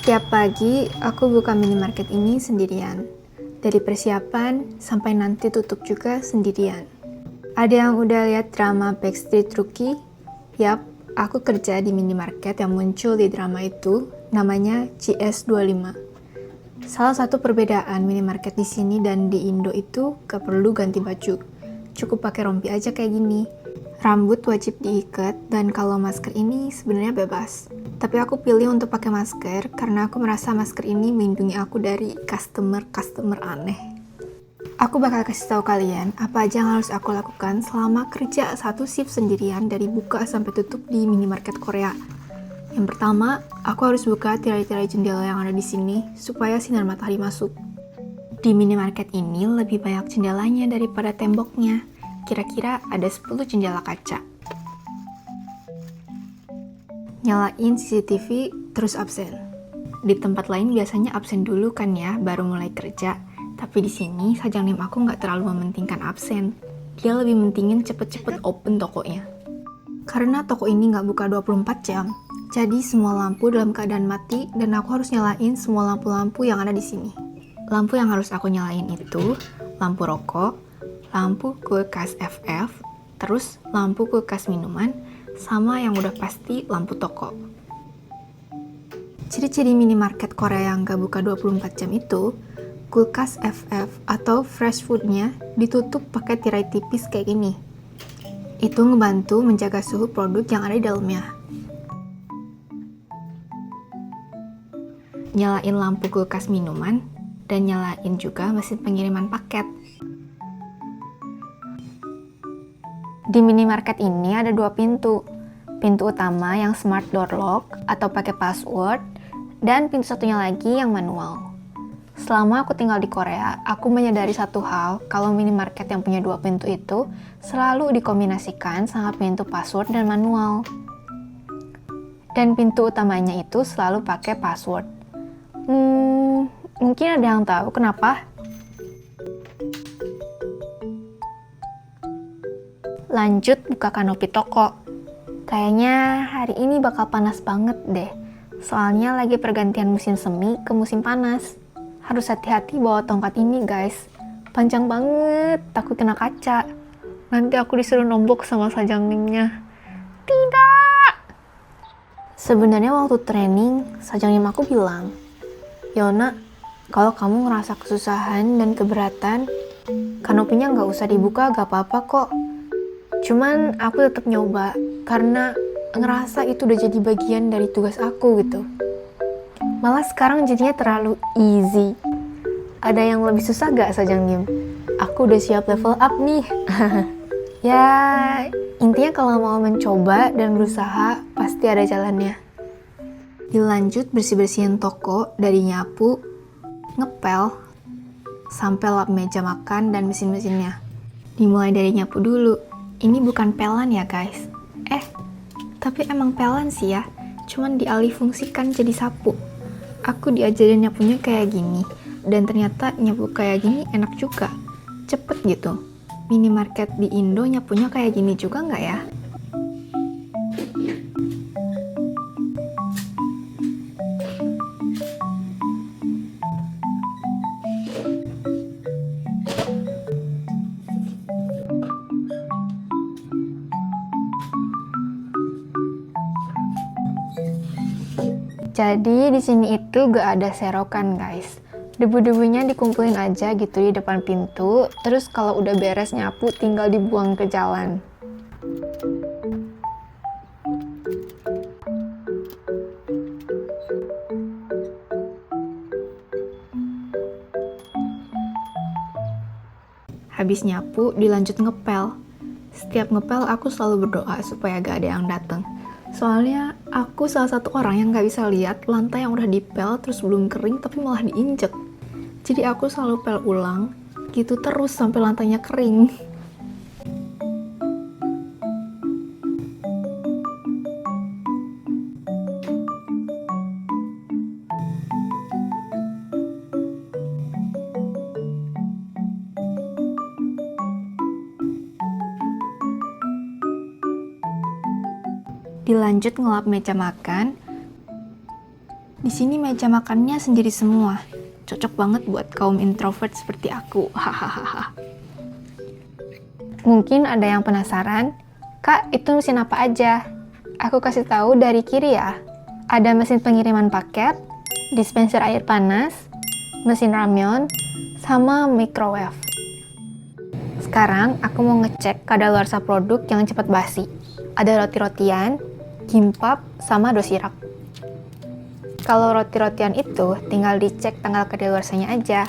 Setiap pagi, aku buka minimarket ini sendirian. Dari persiapan sampai nanti tutup juga sendirian. Ada yang udah lihat drama Backstreet Rookie? Yap, aku kerja di minimarket yang muncul di drama itu, namanya GS25. Salah satu perbedaan minimarket di sini dan di Indo itu gak perlu ganti baju. Cukup pakai rompi aja kayak gini. Rambut wajib diikat dan kalau masker ini sebenarnya bebas. Tapi aku pilih untuk pakai masker karena aku merasa masker ini melindungi aku dari customer aneh. Aku bakal kasih tahu kalian apa aja yang harus aku lakukan selama kerja satu shift sendirian dari buka sampai tutup di minimarket Korea. Yang pertama, aku harus buka tirai-tirai jendela yang ada di sini supaya sinar matahari masuk. Di minimarket ini lebih banyak jendelanya daripada temboknya. Kira-kira ada 10 jendela kaca. Nyalain CCTV, terus absen. Di tempat lain biasanya absen dulu kan ya, baru mulai kerja. Tapi di sini Sajang Nim aku nggak terlalu mementingkan absen. Dia lebih mentingin cepet-cepet open tokonya. Karena toko ini nggak buka 24 jam, jadi semua lampu dalam keadaan mati dan aku harus nyalain semua lampu-lampu yang ada di sini. Lampu yang harus aku nyalain itu lampu rokok, lampu kulkas FF, terus lampu kulkas minuman, sama yang udah pasti lampu toko. Ciri-ciri minimarket Korea yang gak buka 24 jam itu, kulkas FF atau fresh foodnya ditutup pakai tirai tipis kayak gini. Itu ngebantu menjaga suhu produk yang ada di dalamnya. Nyalain lampu kulkas minuman, dan nyalain juga mesin pengiriman paket. Di minimarket ini ada 2 pintu. Pintu utama yang smart door lock atau pakai password, dan pintu satunya lagi yang manual. Selama aku tinggal di Korea, aku menyadari satu hal, kalau minimarket yang punya 2 pintu itu selalu dikombinasikan sama pintu password dan manual. Dan pintu utamanya itu selalu pakai password. Mungkin ada yang tahu kenapa? Lanjut buka kanopi toko. Kayaknya hari ini bakal panas banget deh. Soalnya lagi pergantian musim semi ke musim panas. Harus hati-hati bawa tongkat ini guys. Panjang banget, takut kena kaca. Nanti aku disuruh nombok sama Sajang Nimnya. Tidak! Sebenarnya waktu training, Sajang Nim aku bilang, Yona, kalau kamu ngerasa kesusahan dan keberatan, kanopinya nggak usah dibuka, gak apa-apa kok. Cuman aku tetap nyoba, karena ngerasa itu udah jadi bagian dari tugas aku gitu. Malah sekarang jadinya terlalu easy. Ada yang lebih susah gak Sajang Nim? Aku udah siap level up nih. Ya, intinya kalau mau mencoba dan berusaha, pasti ada jalannya. Dilanjut bersih-bersihin toko dari nyapu, ngepel, sampai lap meja makan dan mesin-mesinnya. Dimulai dari nyapu dulu. Ini bukan pelan ya guys. Tapi emang pelan sih ya. Cuman dialih fungsikan jadi sapu. Aku diajarin nyapunya kayak gini. Dan ternyata nyapu kayak gini enak juga. Cepet gitu. Minimarket di Indo nyapunya kayak gini juga nggak ya? Jadi di sini itu gak ada serokan guys. Debu-debunya dikumpulin aja gitu di depan pintu, terus kalau udah beres nyapu tinggal dibuang ke jalan. Habis nyapu dilanjut ngepel. Setiap ngepel aku selalu berdoa supaya gak ada yang datang. Soalnya aku salah satu orang yang gak bisa lihat lantai yang udah dipel terus belum kering tapi malah diinjek. Jadi aku selalu pel ulang gitu terus sampai lantainya kering. Dilanjut ngelap meja makan, Di sini meja makannya sendiri semua. Cocok banget buat kaum introvert seperti aku. Hahaha. Mungkin ada yang penasaran, Kak, itu mesin apa aja? Aku kasih tahu dari kiri ya. Ada mesin pengiriman paket, dispenser air panas, mesin ramyeon, sama microwave. Sekarang aku mau ngecek kadaluarsa produk yang cepat basi. Ada roti-rotian, kimbap, sama dosirak. Kalau roti-rotian itu tinggal dicek tanggal kadaluarsanya aja.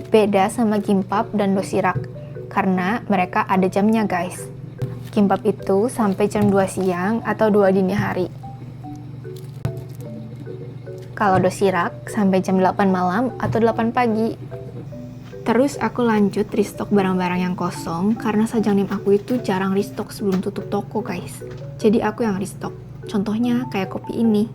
Beda sama kimbap dan dosirak, karena mereka ada jamnya guys. Kimbap itu sampai jam 2 siang atau 2 dini hari. Kalau dosirak sampai jam 8 malam atau 8 pagi. Terus aku lanjut restock barang-barang yang kosong karena Sajangnim aku itu jarang restock sebelum tutup toko guys. Jadi aku yang restock. Contohnya kayak kopi ini.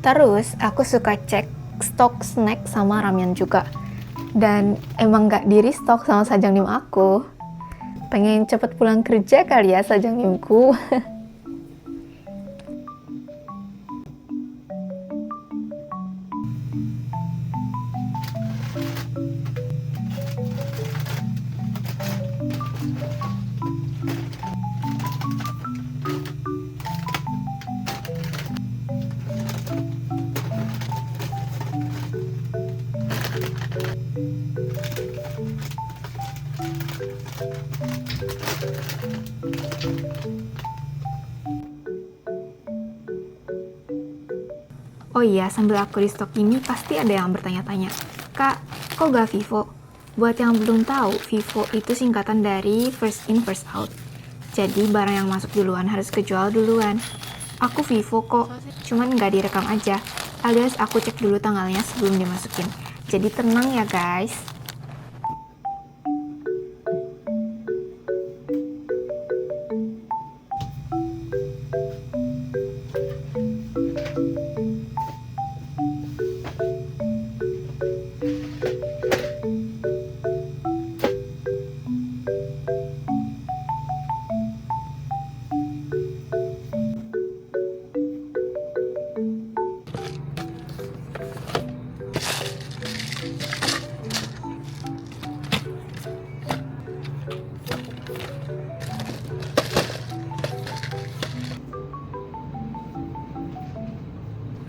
Terus aku suka cek stok snack sama ramen juga. Dan emang gak di restock sama Sajangnim aku. Pengen cepet pulang kerja kali ya Sajangnimku. Oh iya, sambil aku restock ini pasti ada yang bertanya-tanya, Kak, kok gak Vivo? Buat yang belum tahu, Vivo itu singkatan dari first in first out. Jadi barang yang masuk duluan harus kejual duluan. Aku Vivo kok, cuman nggak direkam aja, alias aku cek dulu tanggalnya sebelum dimasukin. Jadi tenang ya guys.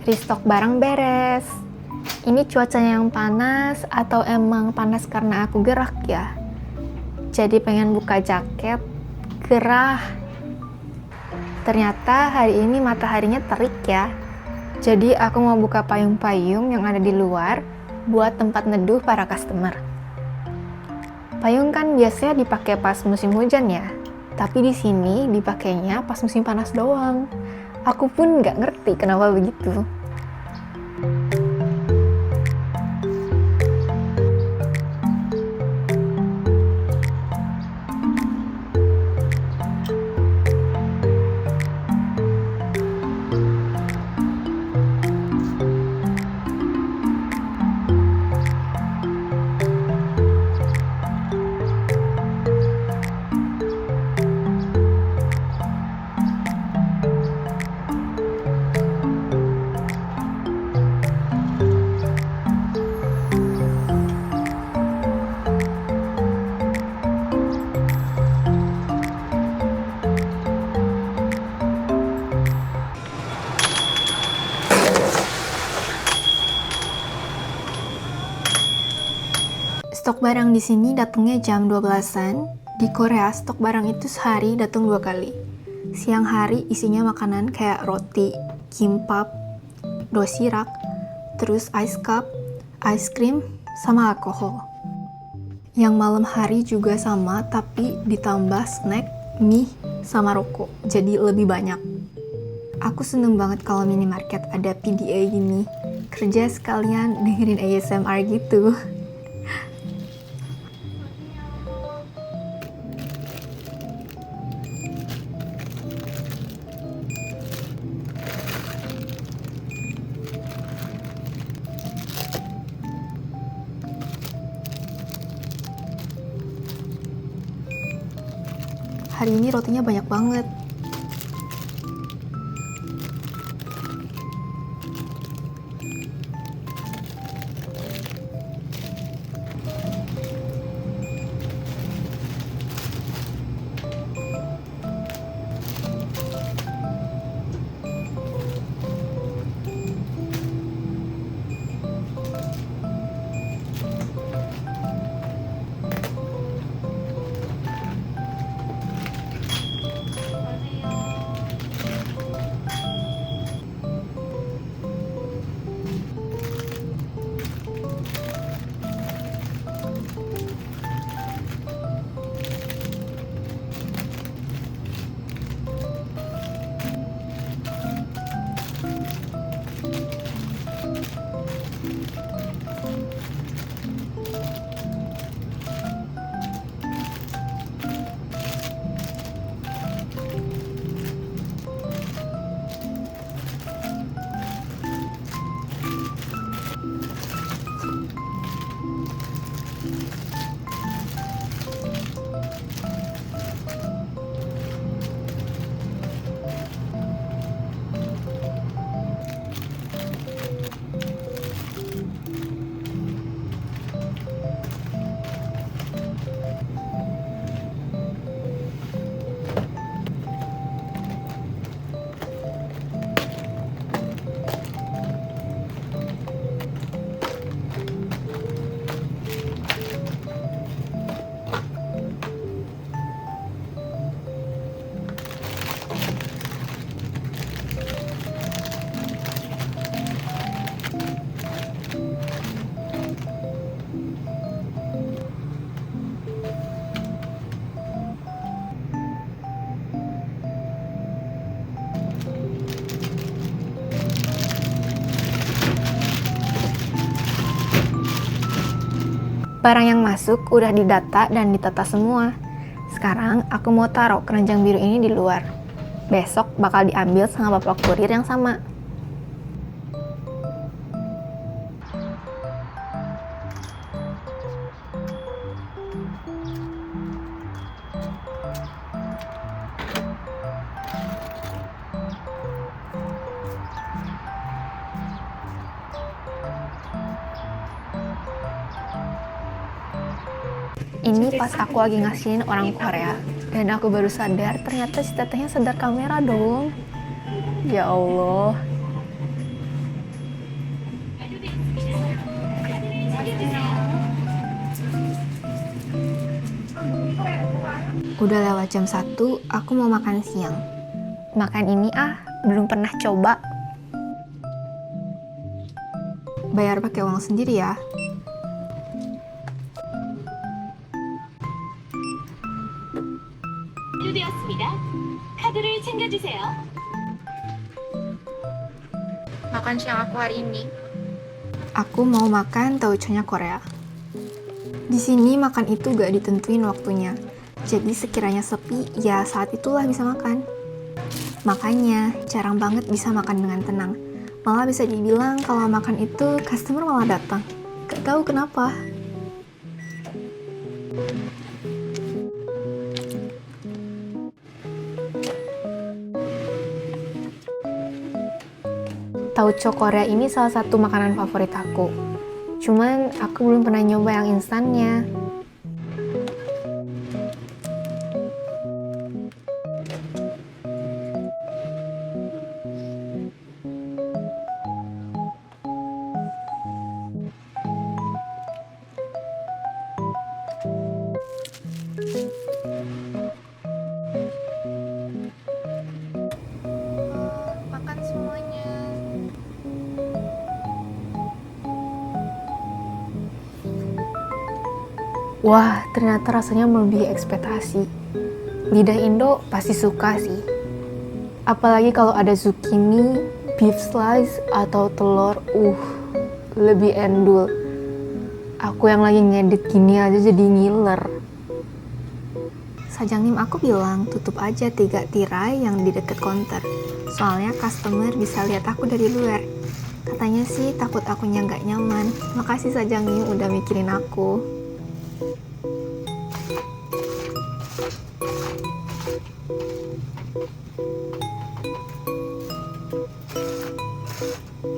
Restock barang beres. Ini cuacanya yang panas atau emang panas karena aku gerak ya? Jadi pengen buka jaket, gerah. Ternyata hari ini mataharinya terik ya. Jadi aku mau buka payung-payung yang ada di luar buat tempat neduh para customer. Payung kan biasanya dipakai pas musim hujan ya. Tapi di sini dipakainya pas musim panas doang. Aku pun nggak ngerti kenapa begitu. Stok barang di sini datangnya jam 12-an. Di Korea, stok barang itu sehari datang 2 kali. Siang hari isinya makanan kayak roti, kimbap, dosirak, terus ice cup, ice cream, sama alkohol. Yang malam hari juga sama, tapi ditambah snack, mie, sama rokok. Jadi lebih banyak. Aku seneng banget kalau minimarket ada PDA gini. Kerja sekalian dengerin ASMR gitu. hari ini rotinya banyak banget. Barang yang masuk udah didata dan ditata semua. Sekarang aku mau taruh keranjang biru ini di luar. Besok bakal diambil sama bapak kurir yang sama. Ini pas aku lagi ngasihin orang Korea, dan aku baru sadar ternyata si tetehnya sadar kamera dong. Ya Allah. Udah lewat jam 1, aku mau makan siang. Makan ini belum pernah coba. Bayar pakai uang sendiri ya. 카드를 챙겨주세요. Makan siang aku hari ini. Aku mau makan tauconya Korea. Di sini makan itu gak ditentuin waktunya. Jadi sekiranya sepi, ya saat itulah bisa makan. Makanya jarang banget bisa makan dengan tenang. Malah bisa dibilang kalau makan itu customer malah datang. Gak tahu kenapa. Tauco Korea ini salah satu makanan favorit aku. Cuman aku belum pernah nyoba yang instannya. Makan semuanya. Wah, ternyata rasanya melebihi ekspektasi. Lidah Indo pasti suka sih. Apalagi kalau ada zucchini, beef slice, atau telur, lebih endul. Aku yang lagi ngedit gini aja jadi ngiler. Sajangnim aku bilang tutup aja 3 tirai yang di deket counter. Soalnya customer bisa lihat aku dari luar. Katanya sih takut akunya nggak nyaman. Makasih Sajangnim udah mikirin aku. Sekarang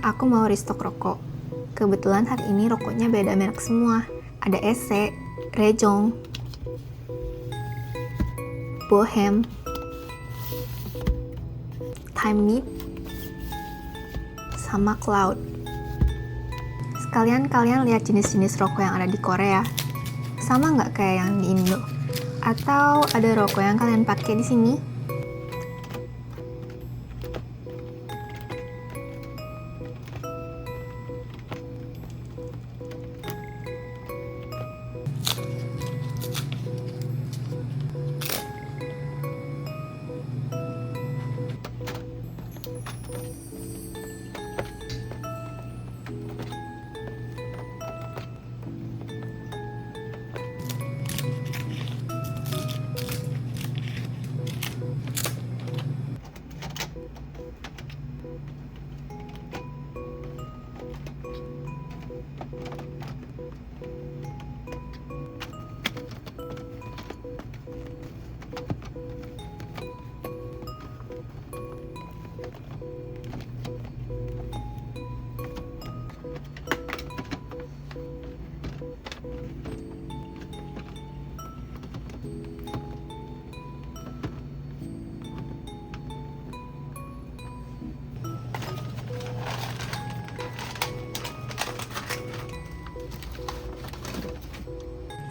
aku mau restock rokok. Kebetulan hari ini rokoknya beda merek semua. Ada Ese, Rejong, Bohem, Time Meat, sama Cloud. Sekalian kalian lihat jenis-jenis rokok yang ada di Korea. Sama nggak kayak yang di Indo? Atau ada rokok yang kalian pakai di sini?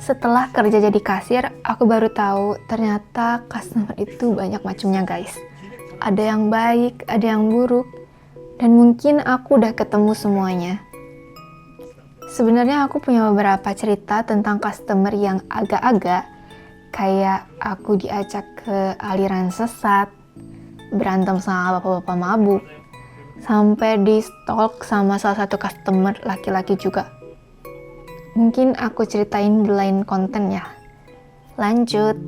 Setelah kerja jadi kasir, aku baru tahu ternyata customer itu banyak macamnya guys. Ada yang baik, ada yang buruk, dan mungkin aku udah ketemu semuanya. Sebenarnya aku punya beberapa cerita tentang customer yang agak-agak kayak aku diajak ke aliran sesat, berantem sama bapak-bapak mabuk, sampai di stalk sama salah satu customer laki-laki juga. Mungkin aku ceritain di lain konten ya. Lanjut.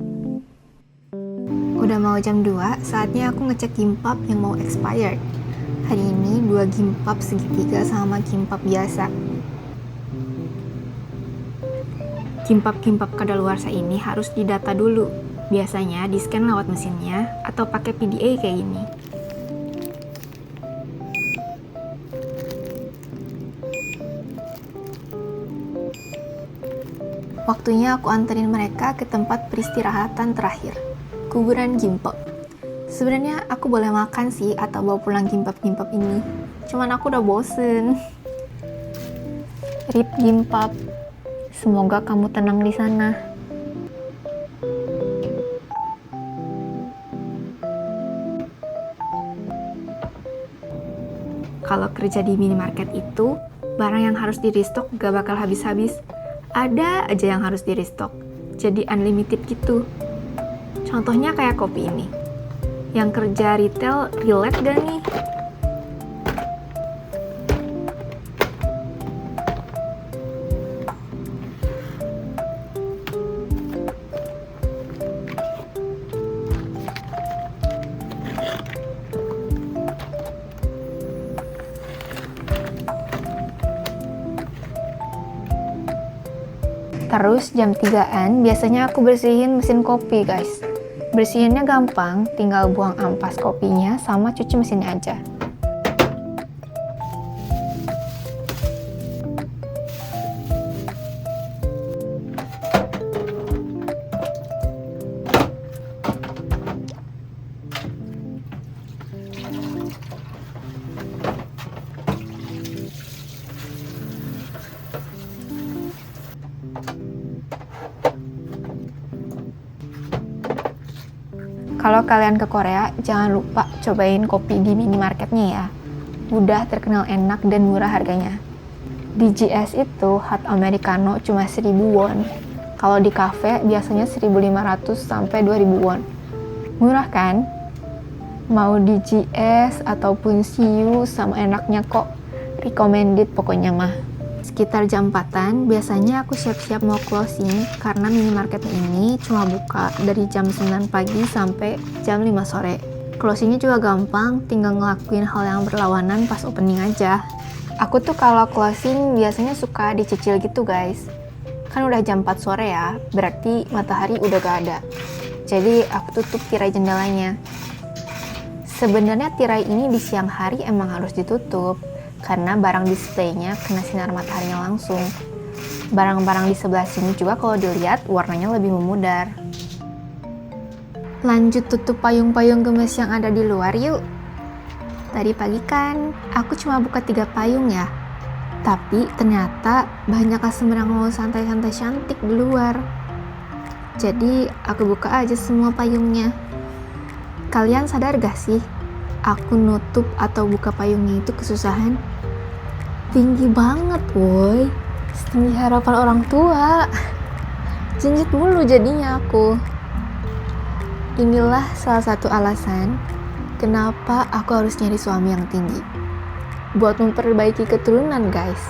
Udah mau jam 2, saatnya aku ngecek gimbap yang mau expired. Hari ini 2 gimbap segitiga sama gimbap biasa. Gimbap-gimbap kadaluarsa ini harus didata dulu. Biasanya di-scan lewat mesinnya atau pakai PDA kayak gini. Waktunya aku anterin mereka ke tempat peristirahatan terakhir, kuburan gimbap. Sebenarnya aku boleh makan sih atau bawa pulang gimbap-gimbap ini, cuman aku udah bosen. RIP gimbap, semoga kamu tenang di sana. Kalau kerja di minimarket itu, barang yang harus di restock gak bakal habis-habis. Ada aja yang harus di restock, jadi unlimited gitu. Contohnya kayak kopi ini. Yang kerja retail relate gak nih? Terus jam 3-an biasanya aku bersihin mesin kopi guys. Bersihinnya gampang, tinggal buang ampas kopinya sama cuci mesinnya aja. Kalau kalian ke Korea, jangan lupa cobain kopi di minimarketnya ya. Udah terkenal enak dan murah harganya. Di GS itu hot americano cuma 1000 won. Kalau di cafe biasanya 1500 sampai 2000 won. Murah kan? Mau di GS ataupun CU sama enaknya kok. Recommended pokoknya mah. Sekitar jam 4-an, biasanya aku siap-siap mau closing karena minimarket ini cuma buka dari jam 9 pagi sampai jam 5 sore. Closingnya juga gampang, tinggal ngelakuin hal yang berlawanan pas opening aja. Aku tuh kalau closing biasanya suka dicicil gitu guys. Kan udah jam 4 sore ya, berarti matahari udah gak ada. Jadi aku tutup tirai jendelanya. Sebenarnya tirai ini di siang hari emang harus ditutup, karena barang displaynya kena sinar mataharinya langsung. Barang-barang di sebelah sini juga kalau dilihat warnanya lebih memudar. Lanjut tutup payung-payung gemes yang ada di luar yuk. Tadi pagi kan aku cuma buka 3 payung ya, tapi ternyata banyak customer yang mau santai-santai cantik di luar. Jadi aku buka aja semua payungnya. Kalian sadar gak sih, aku nutup atau buka payungnya itu kesusahan? Tinggi banget woi, setinggi harapan orang tua. Jenjit mulu jadinya aku. Inilah salah satu alasan kenapa aku harus nyari suami yang tinggi. Buat memperbaiki keturunan guys.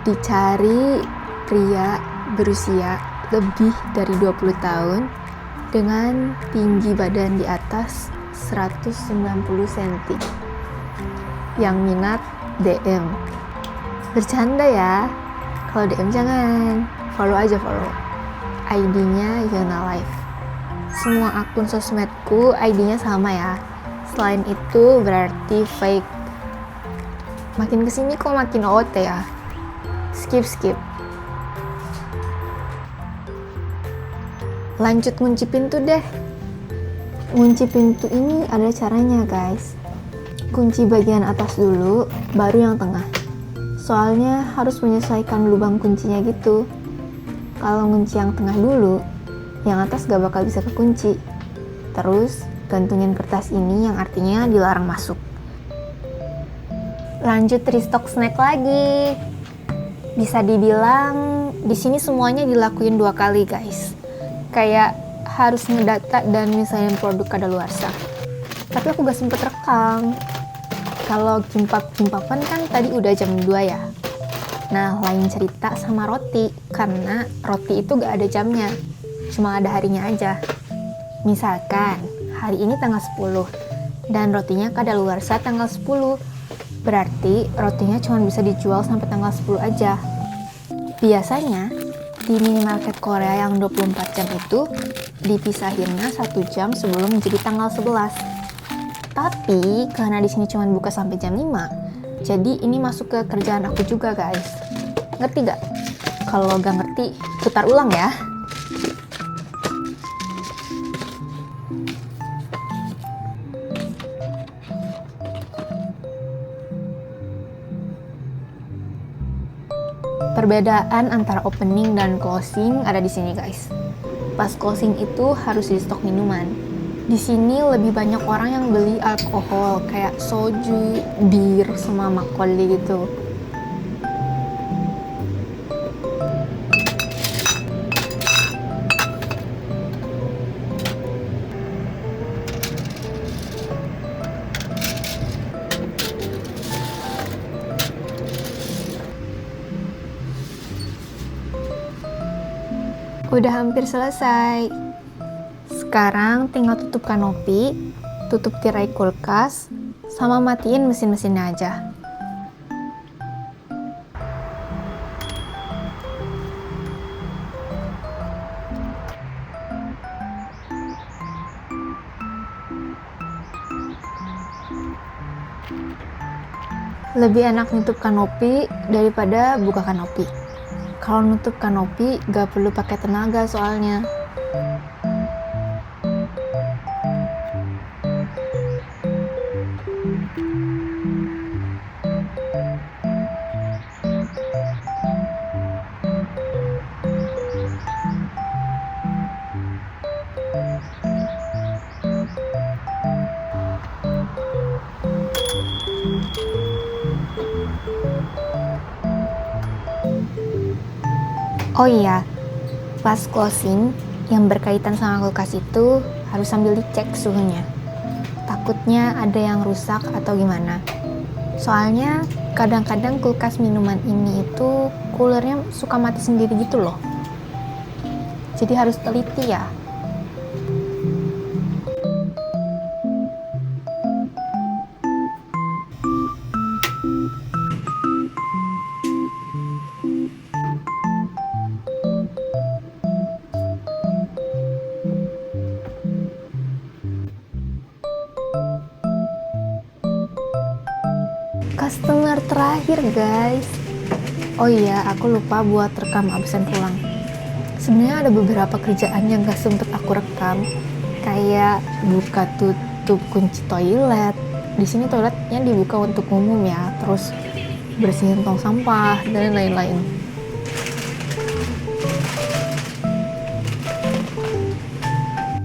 Dicari pria berusia lebih dari 20 tahun dengan tinggi badan di atas 190 cm. Yang minat DM. Bercanda ya. Kalau DM jangan. Follow aja follow. ID-nya Yona Life. Semua akun sosmedku ID-nya sama ya. Selain itu berarti fake. Makin kesini kok makin OT ya. Skip. Lanjut ngunci pintu deh. Ngunci pintu ini ada caranya guys. Kunci bagian atas dulu, baru yang tengah. Soalnya harus menyesuaikan lubang kuncinya gitu. Kalau ngunci yang tengah dulu, yang atas gak bakal bisa kekunci. Terus gantungin kertas ini yang artinya dilarang masuk. Lanjut restock snack lagi. Bisa dibilang di sini semuanya dilakuin 2 kali guys. Kayak harus ngedata dan misalnya produk kadaluarsa. Tapi aku gak sempet rekam. Kalau kimpap-kimpapan kan tadi udah jam 2 ya. Nah lain cerita sama roti, karena roti itu gak ada jamnya, cuma ada harinya aja. Misalkan hari ini tanggal 10 dan rotinya kadaluarsa tanggal 10, berarti rotinya cuma bisa dijual sampai tanggal 10 aja. Biasanya di minimarket Korea yang 24 jam itu dipisahinnya 1 jam sebelum menjadi tanggal 11. Tapi karena di sini cuma buka sampai jam 5, jadi ini masuk ke kerjaan aku juga guys. Ngerti gak? Kalau gak ngerti, putar ulang ya. Perbedaan antara opening dan closing ada di sini guys. Pas closing itu harus di stok minuman. Di sini lebih banyak orang yang beli alkohol kayak soju, bir, sama makgeolli gitu. Udah hampir selesai. Sekarang tinggal tutup kanopi, tutup tirai kulkas, sama matiin mesin-mesinnya aja. Lebih enak nutup kanopi daripada buka kanopi. Kalau nutup kanopi gak perlu pakai tenaga soalnya. Oh iya, pas closing yang berkaitan sama kulkas itu harus sambil dicek suhunya. Takutnya ada yang rusak atau gimana. Soalnya kadang-kadang kulkas minuman ini itu coolernya suka mati sendiri gitu loh. Jadi harus teliti ya. Customer terakhir guys. Oh iya, aku lupa buat rekam absen pulang. Sebenarnya ada beberapa kerjaan yang gak sempet aku rekam, kayak buka tutup kunci toilet. Di sini toiletnya dibuka untuk umum ya, terus bersihin tong sampah dan lain-lain.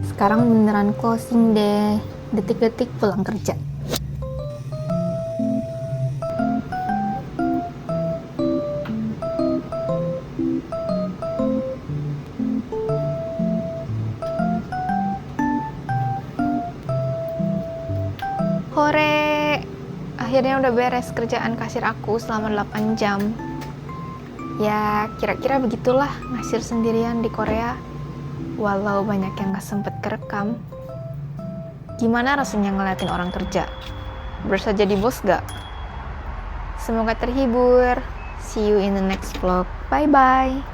Sekarang beneran closing deh, detik-detik pulang kerja. Hore, akhirnya udah beres kerjaan kasir aku selama 8 jam. Ya, kira-kira begitulah ngasir sendirian di Korea. Walau banyak yang gak sempet kerekam. Gimana rasanya ngeliatin orang kerja? Berasa jadi bos gak? Semoga terhibur. See you in the next vlog. Bye-bye.